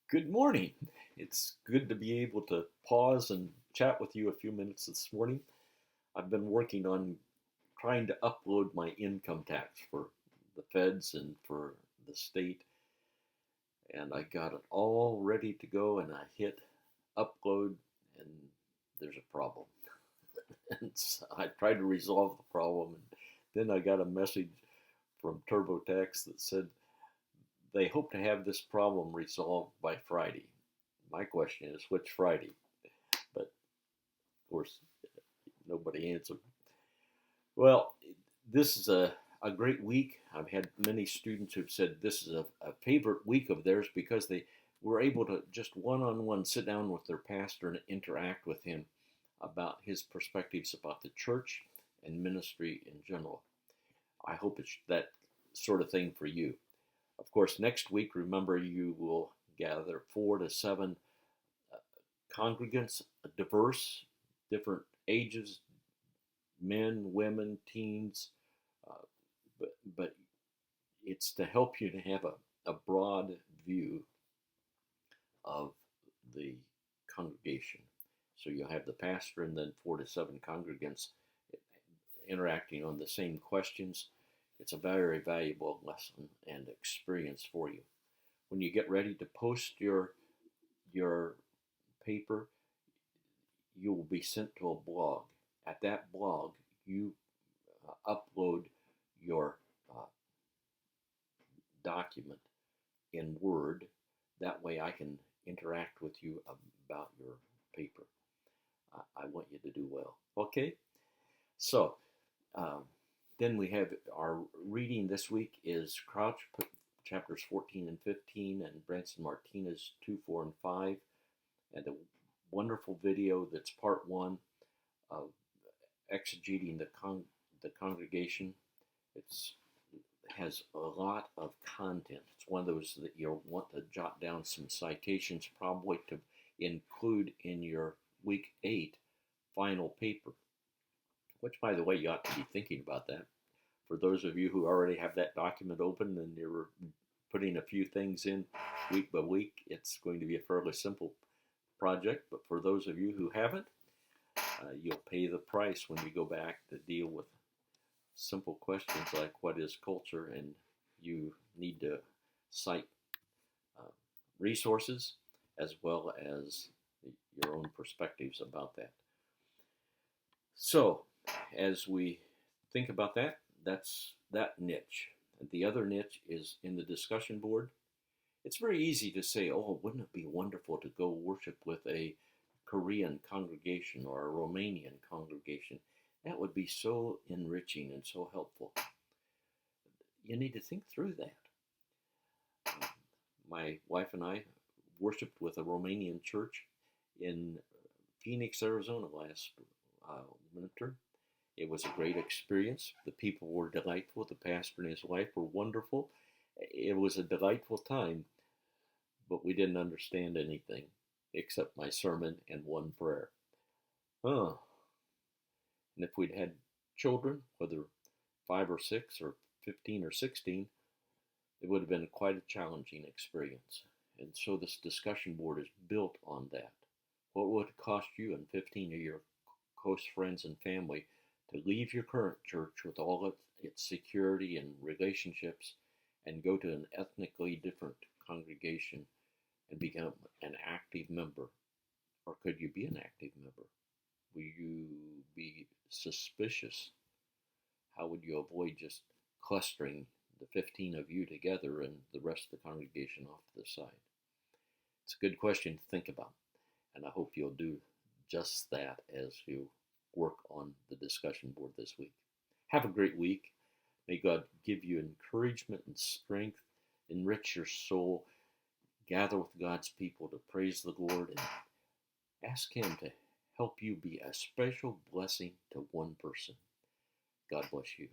Good morning. It's good to be able to pause and chat with you a few minutes this morning. I've been working on trying to upload my income tax for the feds and for the state, and I got it all ready to go, and I hit upload, and there's a problem. And so I tried to resolve the problem, and then I got a message from TurboTax that said they hope to have this problem resolved by Friday. My question is, which Friday? But of course, nobody answered. Well, this is a great week. I've had many students who've said this is a favorite week of theirs because they were able to just one on one sit down with their pastor and interact with him about his perspectives about the church and ministry in general. I hope it's that sort of thing for you. Of course, next week, remember, you will gather 4 to 7 congregants, diverse, different ages, men, women, teens, uh, but it's to help you to have a broad view of the congregation. So you'll have the pastor and then 4 to 7 congregants interacting on the same questions. It's a very valuable lesson and experience for you. When you get ready to post your paper, you will be sent to a blog. At that blog, you upload your document in Word. That way I can interact with you about your paper. I want you to do well. Okay? So, um, then we have our reading this week is Crouch chapters 14 and 15 and Branson Martinez 2, 4, and 5, and a wonderful video that's part one of exegeting the congregation. It has a lot of content. It's one of those that you'll want to jot down some citations probably to include in your week 8 final paper, which, by the way, you ought to be thinking about that. For those of you who already have that document open and you're putting a few things in week by week, it's going to be a fairly simple project. But for those of you who haven't, you'll pay the price when you go back to deal with simple questions like what is culture, and you need to cite uh, resources as well as your own perspectives about that. So, as we think about that, that's that niche. And the other niche is in the discussion board. It's very easy to say, oh, wouldn't it be wonderful to go worship with a Korean congregation or a Romanian congregation? That would be so enriching and so helpful. You need to think through that. My wife and I worshiped with a Romanian church in Phoenix, Arizona last winter. It was a great experience. The people were delightful. The pastor and his wife were wonderful. It was a delightful time, but we didn't understand anything except my sermon and one prayer. Huh. And if we'd had children, whether 5 or 6 or 15 or 16, it would have been quite a challenging experience. And so this discussion board is built on that. What would it cost you and 15 of your close friends and family to leave your current church with all of its security and relationships and go to an ethnically different congregation and become an active member? Or could you be an active member? Will you be suspicious? How would you avoid just clustering the 15 of you together and the rest of the congregation off to the side? It's a good question to think about, and I hope you'll do just that as you work on the discussion board this week. Have a great week. May God give you encouragement and strength, enrich your soul, gather with God's people to praise the Lord, and ask Him to help you be a special blessing to one person. God bless you.